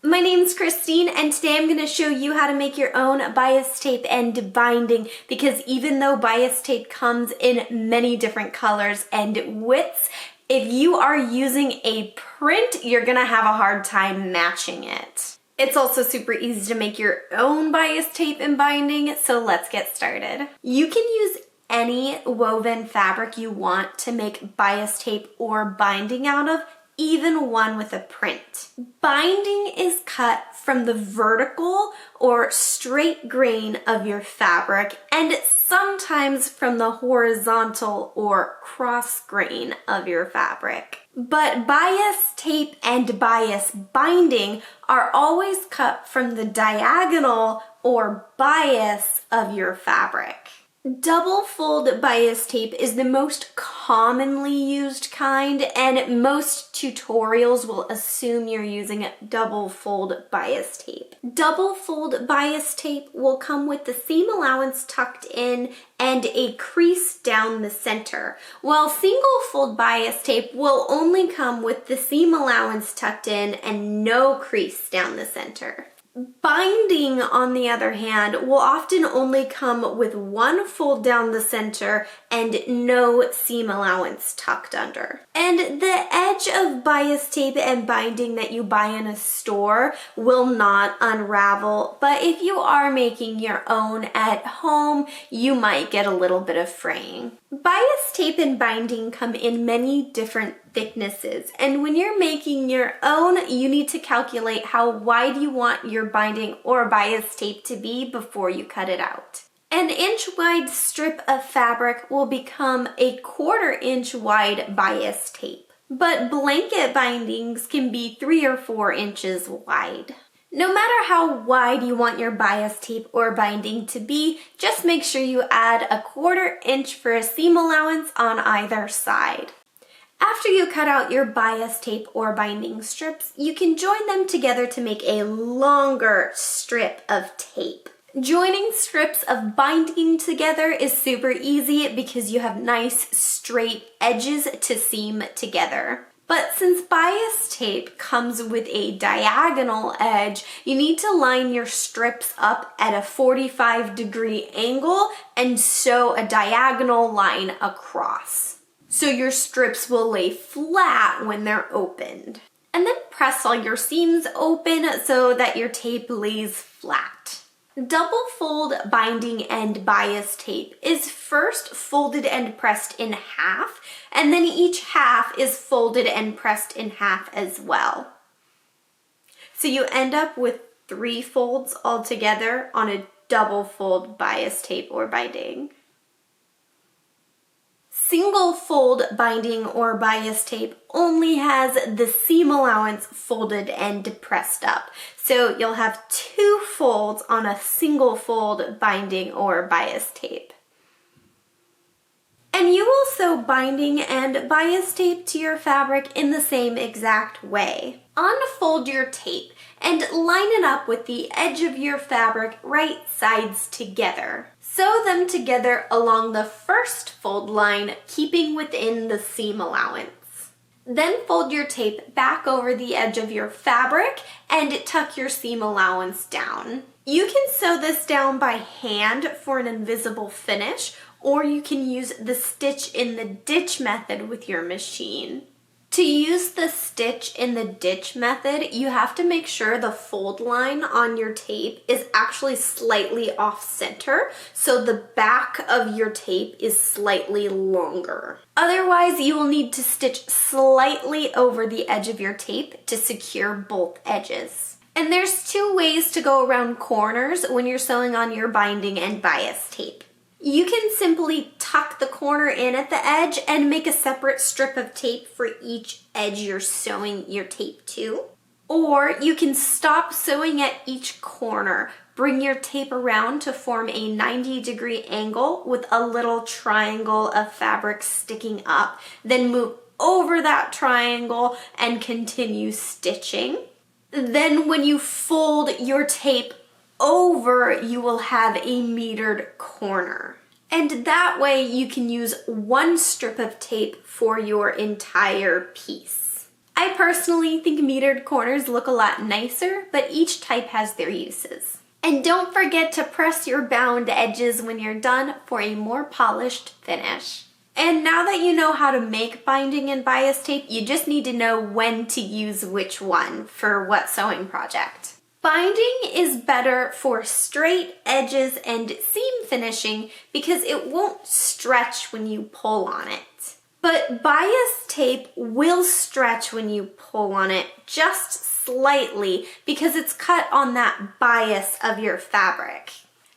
My name's Christine, and today I'm going to show you how to make your own bias tape and binding, because even though bias tape comes in many different colors and widths, if you are using a print, you're going to have a hard time matching it. It's also super easy to make your own bias tape and binding, so let's get started. You can use any woven fabric you want to make bias tape or binding out of, even one with a print. Binding is cut from the vertical or straight grain of your fabric, and sometimes from the horizontal or cross grain of your fabric. But bias tape and bias binding are always cut from the diagonal or bias of your fabric. Double fold bias tape is the most commonly used kind, and most tutorials will assume you're using double fold bias tape. Double fold bias tape will come with the seam allowance tucked in and a crease down the center, while single fold bias tape will only come with the seam allowance tucked in and no crease down the center. Binding, on the other hand, will often only come with one fold down the center and no seam allowance tucked under. And the edge of bias tape and binding that you buy in a store will not unravel, but if you are making your own at home, you might get a little bit of fraying. Bias tape and binding come in many different thicknesses, and when you're making your own, you need to calculate how wide you want your binding or bias tape to be before you cut it out. An inch wide strip of fabric will become a 1/4 inch wide bias tape, but blanket bindings can be 3 or 4 inches wide. No matter how wide you want your bias tape or binding to be, just make sure you add a 1/4 inch for a seam allowance on either side. After you cut out your bias tape or binding strips, you can join them together to make a longer strip of tape. Joining strips of binding together is super easy because you have nice straight edges to seam together. But since bias tape comes with a diagonal edge, you need to line your strips up at a 45-degree angle and sew a diagonal line across, so your strips will lay flat when they're opened. And then press all your seams open so that your tape lays flat. Double fold binding and bias tape is first folded and pressed in half, and then each half is folded and pressed in half as well. So you end up with 3 folds altogether on a double fold bias tape or binding. Single fold binding or bias tape only has the seam allowance folded and pressed up. So you'll have 2 folds on a single fold binding or bias tape. And you will sew binding and bias tape to your fabric in the same exact way. Unfold your tape and line it up with the edge of your fabric right sides together. Sew them together along the first fold line, keeping within the seam allowance. Then fold your tape back over the edge of your fabric and tuck your seam allowance down. You can sew this down by hand for an invisible finish, or you can use the stitch in the ditch method with your machine. To use the stitch in the ditch method, you have to make sure the fold line on your tape is actually slightly off center, so the back of your tape is slightly longer. Otherwise, you will need to stitch slightly over the edge of your tape to secure both edges. And there's 2 ways to go around corners when you're sewing on your binding and bias tape. You can simply tuck the corner in at the edge and make a separate strip of tape for each edge you're sewing your tape to. Or you can stop sewing at each corner, bring your tape around to form a 90-degree angle with a little triangle of fabric sticking up, then move over that triangle and continue stitching. Then when you fold your tape over, you will have a metered corner. And that way you can use one strip of tape for your entire piece. I personally think metered corners look a lot nicer, but each type has their uses. And don't forget to press your bound edges when you're done for a more polished finish. And now that you know how to make binding and bias tape, you just need to know when to use which one for what sewing project. Binding is better for straight edges and seam finishing because it won't stretch when you pull on it. But bias tape will stretch when you pull on it just slightly because it's cut on that bias of your fabric.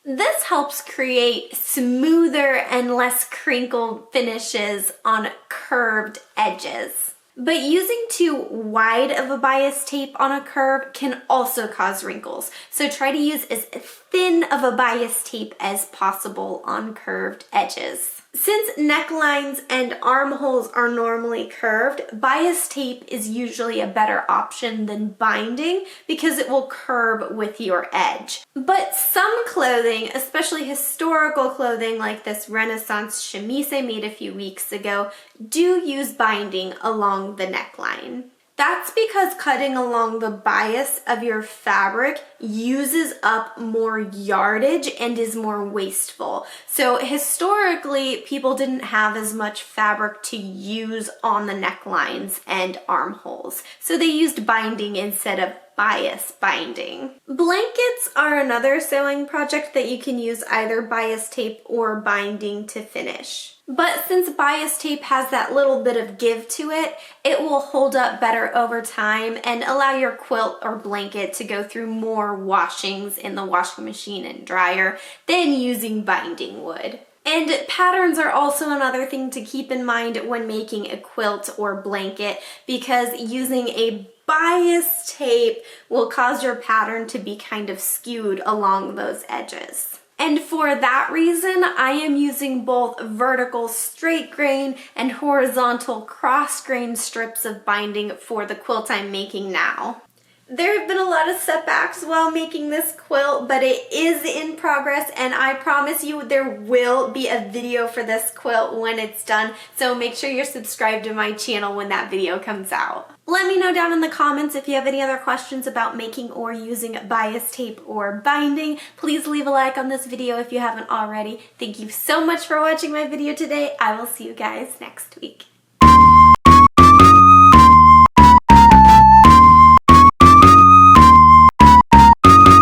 This helps create smoother and less crinkled finishes on curved edges. But using too wide of a bias tape on a curve can also cause wrinkles. So try to use as thin of a bias tape as possible on curved edges. Since necklines and armholes are normally curved, bias tape is usually a better option than binding because it will curve with your edge. But some clothing, especially historical clothing like this Renaissance chemise I made a few weeks ago, do use binding along the neckline. That's because cutting along the bias of your fabric uses up more yardage and is more wasteful. So historically, people didn't have as much fabric to use on the necklines and armholes. So they used binding instead of bias binding. Blankets are another sewing project that you can use either bias tape or binding to finish. But since bias tape has that little bit of give to it, it will hold up better over time and allow your quilt or blanket to go through more washings in the washing machine and dryer than using binding would. And patterns are also another thing to keep in mind when making a quilt or blanket because using a bias tape will cause your pattern to be kind of skewed along those edges. And for that reason, I am using both vertical straight grain and horizontal cross grain strips of binding for the quilt I'm making now. There have been a lot of setbacks while making this quilt, but it is in progress and I promise you there will be a video for this quilt when it's done, so make sure you're subscribed to my channel when that video comes out. Let me know down in the comments if you have any other questions about making or using bias tape or binding. Please leave a like on this video if you haven't already. Thank you so much for watching my video today. I will see you guys next week.